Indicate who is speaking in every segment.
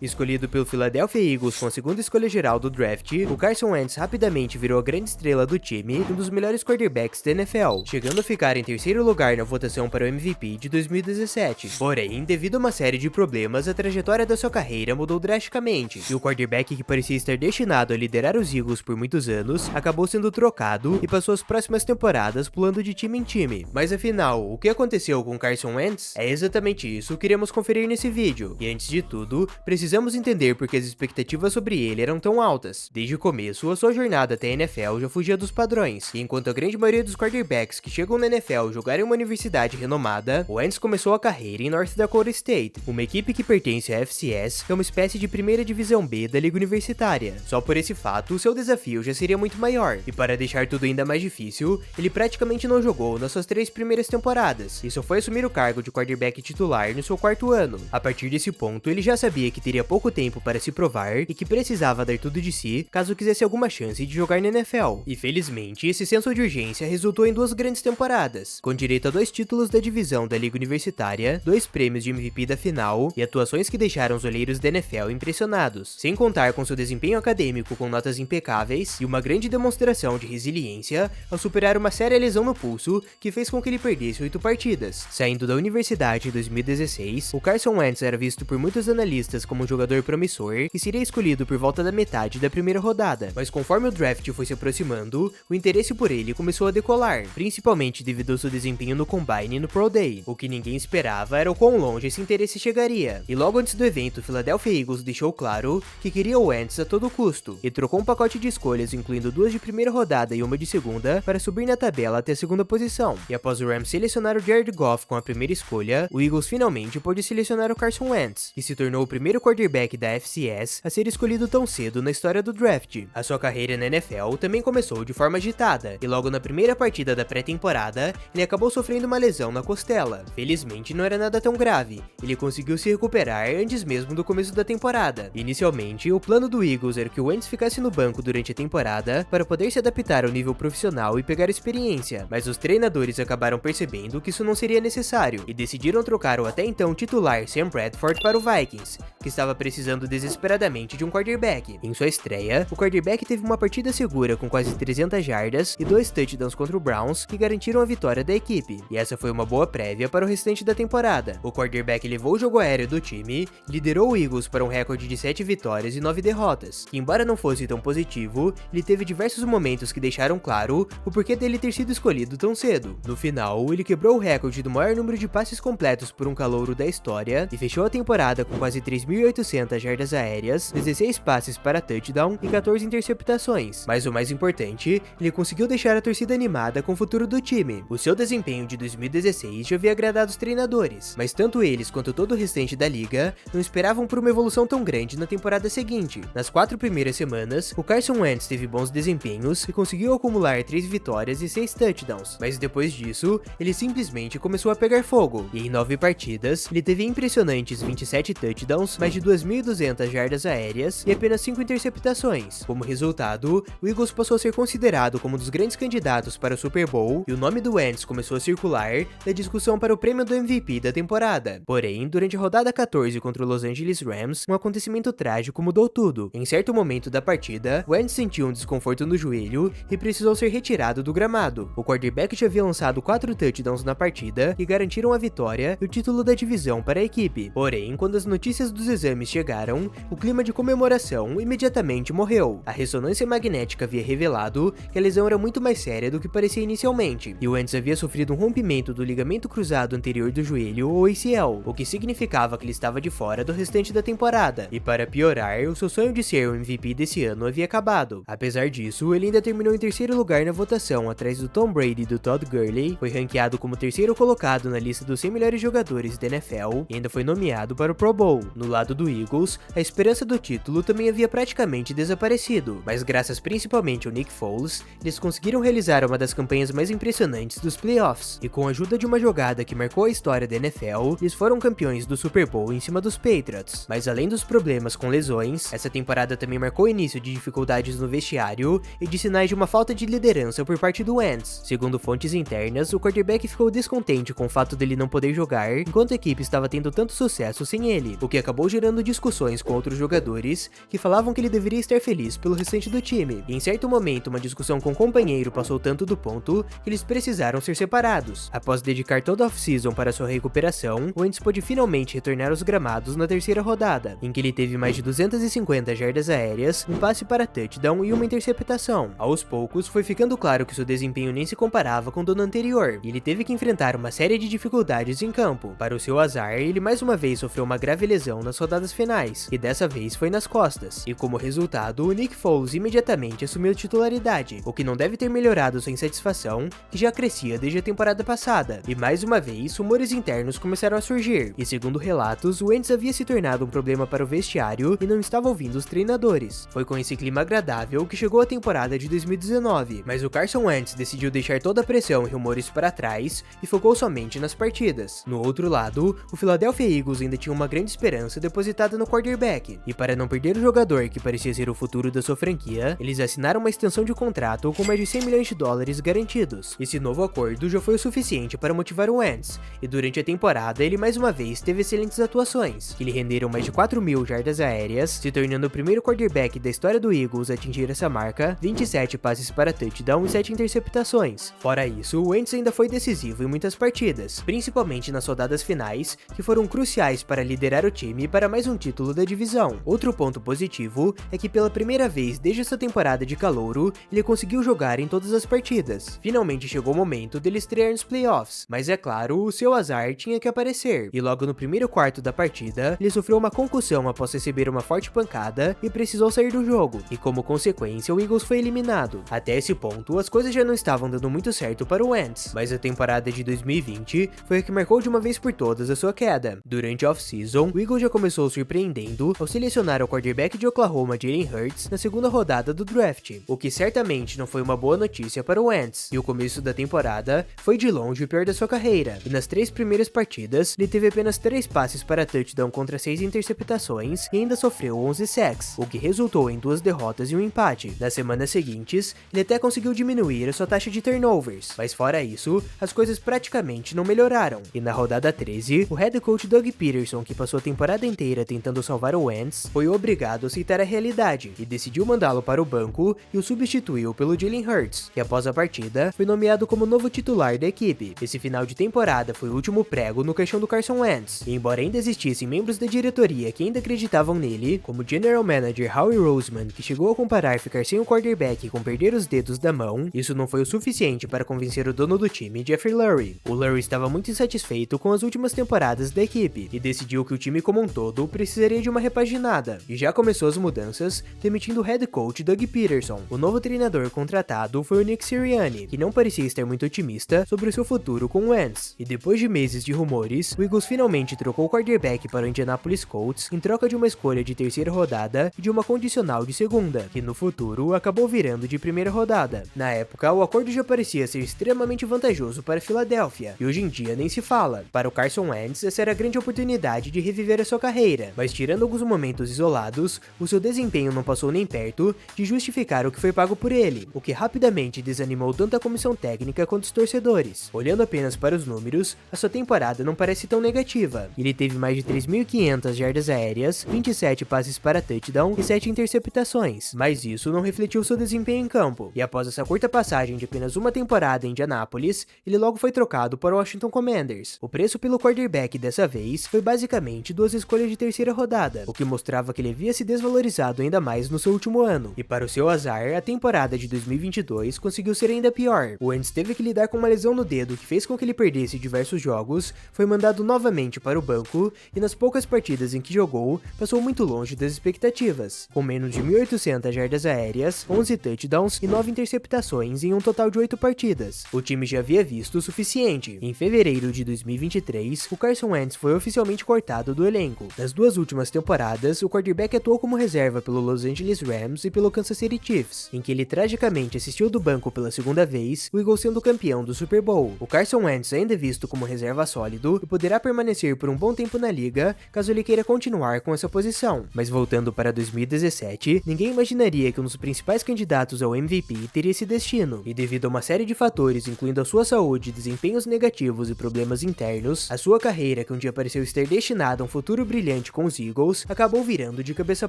Speaker 1: Escolhido pelo Philadelphia Eagles com a segunda escolha geral do draft, o Carson Wentz rapidamente virou a grande estrela do time e um dos melhores quarterbacks da NFL, chegando a ficar em terceiro lugar na votação para o MVP de 2017. Porém, devido a uma série de problemas, a trajetória da sua carreira mudou drasticamente, e o quarterback que parecia estar destinado a liderar os Eagles por muitos anos, acabou sendo trocado e passou as próximas temporadas pulando de time em time. Mas afinal, o que aconteceu com Carson Wentz? É exatamente isso que iremos conferir nesse vídeo, e antes de tudo, precisamos entender por que as expectativas sobre ele eram tão altas. Desde o começo, a sua jornada até a NFL já fugia dos padrões, e enquanto a grande maioria dos quarterbacks que chegam na NFL jogaram em uma universidade renomada, o Wentz começou a carreira em North Dakota State, uma equipe que pertence à FCS, que é uma espécie de primeira divisão B da liga universitária. Só por esse fato, o seu desafio já seria muito maior, e para deixar tudo ainda mais difícil, ele praticamente não jogou nas suas 3 primeiras temporadas, e só foi assumir o cargo de quarterback titular no seu 4º ano. A partir desse ponto, ele já sabia que teria pouco tempo para se provar e que precisava dar tudo de si caso quisesse alguma chance de jogar na NFL. E felizmente, esse senso de urgência resultou em 2 grandes temporadas, com direito a 2 títulos da divisão da liga universitária, 2 prêmios de MVP da final e atuações que deixaram os olheiros da NFL impressionados, sem contar com seu desempenho acadêmico com notas impecáveis e uma grande demonstração de resiliência ao superar uma séria lesão no pulso que fez com que ele perdesse 8 partidas. Saindo da universidade em 2016, o Carson Wentz era visto por muitos analistas como um jogador promissor que seria escolhido por volta da metade da primeira rodada, mas conforme o draft foi se aproximando, o interesse por ele começou a decolar, principalmente devido ao seu desempenho no Combine e no Pro Day. O que ninguém esperava era o quão longe esse interesse chegaria, e logo antes do evento, o Philadelphia Eagles deixou claro que queria o Wentz a todo custo, e trocou um pacote de escolhas incluindo 2 de primeira rodada e 1 de segunda para subir na tabela até a 2ª posição. E após o Rams selecionar o Jared Goff com a primeira escolha, o Eagles finalmente pôde selecionar o Carson Wentz, que se tornou o primeiro quarterback da FCS a ser escolhido tão cedo na história do draft. A sua carreira na NFL também começou de forma agitada, e logo na primeira partida da pré-temporada, ele acabou sofrendo uma lesão na costela. Felizmente não era nada tão grave, ele conseguiu se recuperar antes mesmo do começo da temporada. Inicialmente, o plano do Eagles era que o Wentz ficasse no banco durante a temporada para poder se adaptar ao nível profissional e pegar experiência, mas os treinadores acabaram percebendo que isso não seria necessário, e decidiram trocar o até então titular Sam Bradford para o Vikings, que estava precisando desesperadamente de um quarterback. Em sua estreia, o quarterback teve uma partida segura com quase 300 jardas e 2 touchdowns contra o Browns que garantiram a vitória da equipe, e essa foi uma boa prévia para o restante da temporada. O quarterback levou o jogo aéreo do time, liderou o Eagles para um recorde de 7 vitórias e 9 derrotas, que embora não fosse tão positivo, ele teve diversos momentos que deixaram claro o porquê dele ter sido escolhido tão cedo. No final, ele quebrou o recorde do maior número de passes completos por um calouro da história e fechou a temporada com quase 3.800 jardas aéreas, 16 passes para touchdown e 14 interceptações. Mas o mais importante, ele conseguiu deixar a torcida animada com o futuro do time. O seu desempenho de 2016 já havia agradado os treinadores, mas tanto eles quanto todo o restante da liga não esperavam por uma evolução tão grande na temporada seguinte. Nas 4 primeiras semanas, o Carson Wentz teve bons desempenhos e conseguiu acumular 3 vitórias e 6 touchdowns, mas depois disso, ele simplesmente começou a pegar fogo, e em 9 partidas, ele teve impressionantes 27 touchdowns, mais de 2.200 jardas aéreas e apenas 5 interceptações. Como resultado, o Eagles passou a ser considerado como um dos grandes candidatos para o Super Bowl, e o nome do Wentz começou a circular na discussão para o prêmio do MVP da temporada. Porém, durante a rodada 14 contra o Los Angeles Rams, um acontecimento trágico mudou tudo. Em certo momento da partida, Wentz sentiu um desconforto no joelho e precisou ser retirado do gramado. O quarterback já havia lançado 4 touchdowns na partida que garantiram a vitória e o título da divisão para a equipe. Porém, quando as notícias dos exames chegaram, o clima de comemoração imediatamente morreu. A ressonância magnética havia revelado que a lesão era muito mais séria do que parecia inicialmente, e o Wentz havia sofrido um rompimento do ligamento cruzado anterior do joelho, ou ACL, o que significava que ele estava de fora do restante da temporada. E para piorar, o seu sonho de ser o MVP desse ano havia acabado. Apesar disso, ele ainda terminou em terceiro lugar na votação, atrás do Tom Brady e do Todd Gurley, foi ranqueado como terceiro colocado na lista dos 100 melhores jogadores da NFL e ainda foi nomeado para o Pro Bowl. No lado do Eagles, a esperança do título também havia praticamente desaparecido, mas graças principalmente ao Nick Foles, eles conseguiram realizar uma das campanhas mais impressionantes dos playoffs, e com a ajuda de uma jogada que marcou a história da NFL, eles foram campeões do Super Bowl em cima dos Patriots. Mas além dos problemas com lesões, essa temporada também marcou o início de dificuldades no vestiário e de sinais de uma falta de liderança por parte do Wentz. Segundo fontes internas, o quarterback ficou descontente com o fato dele não poder jogar, enquanto a equipe estava tendo tanto sucesso sem ele, o que acabou gerando gerando discussões com outros jogadores que falavam que ele deveria estar feliz pelo restante do time. E em certo momento, uma discussão com um companheiro passou tanto do ponto que eles precisaram ser separados. Após dedicar toda a off-season para sua recuperação, o Wentz pôde finalmente retornar aos gramados na terceira rodada, em que ele teve mais de 250 jardas aéreas, um passe para touchdown e uma interceptação. Aos poucos, foi ficando claro que seu desempenho nem se comparava com o do ano anterior, e ele teve que enfrentar uma série de dificuldades em campo. Para o seu azar, ele mais uma vez sofreu uma grave lesão nas rodadas finais, e dessa vez foi nas costas, e como resultado, o Nick Foles imediatamente assumiu a titularidade, o que não deve ter melhorado sua insatisfação, que já crescia desde a temporada passada, e mais uma vez, rumores internos começaram a surgir, e segundo relatos, o Wentz havia se tornado um problema para o vestiário e não estava ouvindo os treinadores. Foi com esse clima agradável que chegou a temporada de 2019, mas o Carson Wentz decidiu deixar toda a pressão e rumores para trás e focou somente nas partidas. No outro lado, o Philadelphia Eagles ainda tinha uma grande esperança depositada no quarterback, e para não perder o jogador que parecia ser o futuro da sua franquia, eles assinaram uma extensão de contrato com mais de 100 milhões de dólares garantidos. Esse novo acordo já foi o suficiente para motivar o Wentz, e durante a temporada ele mais uma vez teve excelentes atuações, que lhe renderam mais de 4.000 jardas aéreas, se tornando o primeiro quarterback da história do Eagles a atingir essa marca, 27 passes para touchdown e 7 interceptações. Fora isso, o Wentz ainda foi decisivo em muitas partidas, principalmente nas rodadas finais, que foram cruciais para liderar o time para mais um título da divisão. Outro ponto positivo é que pela primeira vez desde essa temporada de calouro, ele conseguiu jogar em todas as partidas. Finalmente chegou o momento dele estrear nos playoffs, mas é claro, o seu azar tinha que aparecer, e logo no primeiro quarto da partida, ele sofreu uma concussão após receber uma forte pancada e precisou sair do jogo, e como consequência o Eagles foi eliminado. Até esse ponto, as coisas já não estavam dando muito certo para o Wentz, mas a temporada de 2020 foi a que marcou de uma vez por todas a sua queda. Durante a off-season, o Eagles já começou surpreendendo ao selecionar o quarterback de Oklahoma, Jalen Hurts, na segunda rodada do draft, o que certamente não foi uma boa notícia para o Wentz, e o começo da temporada foi de longe o pior da sua carreira, e nas 3 primeiras partidas, ele teve apenas 3 passes para touchdown contra 6 interceptações e ainda sofreu 11 sacks, o que resultou em 2 derrotas e um empate. Nas semanas seguintes, ele até conseguiu diminuir a sua taxa de turnovers, mas fora isso, as coisas praticamente não melhoraram, e na rodada 13, o head coach Doug Peterson, que passou a temporada inteira tentando salvar o Wentz, foi obrigado a aceitar a realidade, e decidiu mandá-lo para o banco e o substituiu pelo Jalen Hurts, que após a partida, foi nomeado como novo titular da equipe. Esse final de temporada foi o último prego no caixão do Carson Wentz, e embora ainda existissem membros da diretoria que ainda acreditavam nele, como o General Manager Howie Roseman, que chegou a comparar ficar sem o quarterback com perder os dedos da mão, isso não foi o suficiente para convencer o dono do time, Jeffrey Lurie. O Lurie estava muito insatisfeito com as últimas temporadas da equipe, e decidiu que o time como um todo precisaria de uma repaginada, e já começou as mudanças, demitindo o head coach Doug Peterson. O novo treinador contratado foi o Nick Sirianni, que não parecia estar muito otimista sobre o seu futuro com o Wentz, e depois de meses de rumores, o Eagles finalmente trocou o quarterback para o Indianapolis Colts em troca de uma escolha de terceira rodada e de uma condicional de segunda, que no futuro acabou virando de primeira rodada. Na época, o acordo já parecia ser extremamente vantajoso para a Filadélfia, e hoje em dia nem se fala. Para o Carson Wentz, essa era a grande oportunidade de reviver a sua carreira, mas tirando alguns momentos isolados, o seu desempenho não passou nem perto de justificar o que foi pago por ele, o que rapidamente desanimou tanto a comissão técnica quanto os torcedores. Olhando apenas para os números, a sua temporada não parece tão negativa. Ele teve mais de 3.500 jardas aéreas, 27 passes para touchdown e 7 interceptações, mas isso não refletiu seu desempenho em campo, e após essa curta passagem de apenas uma temporada em Indianápolis, ele logo foi trocado para o Washington Commanders. O preço pelo quarterback dessa vez foi basicamente 2 escolhas de terceira rodada, o que mostrava que ele havia se desvalorizado ainda mais no seu último ano, e para o seu azar, a temporada de 2022 conseguiu ser ainda pior. O Wentz teve que lidar com uma lesão no dedo que fez com que ele perdesse diversos jogos, foi mandado novamente para o banco, e nas poucas partidas em que jogou, passou muito longe das expectativas, com menos de 1.800 jardas aéreas, 11 touchdowns e 9 interceptações em um total de 8 partidas. O time já havia visto o suficiente. Em fevereiro de 2023, o Carson Wentz foi oficialmente cortado do elenco. Nas 2 últimas temporadas, o quarterback atuou como reserva pelo Los Angeles Rams e pelo Kansas City Chiefs, em que ele tragicamente assistiu do banco pela segunda vez, o Eagles sendo campeão do Super Bowl. O Carson Wentz ainda é visto como reserva sólido e poderá permanecer por um bom tempo na liga, caso ele queira continuar com essa posição. Mas voltando para 2017, ninguém imaginaria que um dos principais candidatos ao MVP teria esse destino, e devido a uma série de fatores, incluindo a sua saúde, desempenhos negativos e problemas internos, a sua carreira, que um dia pareceu estar destinada a um futuro brilhante brilhante com os Eagles, acabou virando de cabeça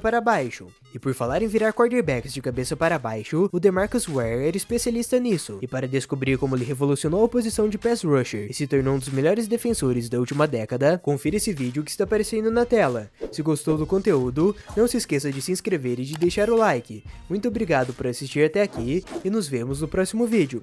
Speaker 1: para baixo. E por falar em virar quarterbacks de cabeça para baixo, o DeMarcus Ware era especialista nisso, e para descobrir como ele revolucionou a posição de pass rusher e se tornou um dos melhores defensores da última década, confira esse vídeo que está aparecendo na tela. Se gostou do conteúdo, não se esqueça de se inscrever e de deixar o like. Muito obrigado por assistir até aqui, e nos vemos no próximo vídeo.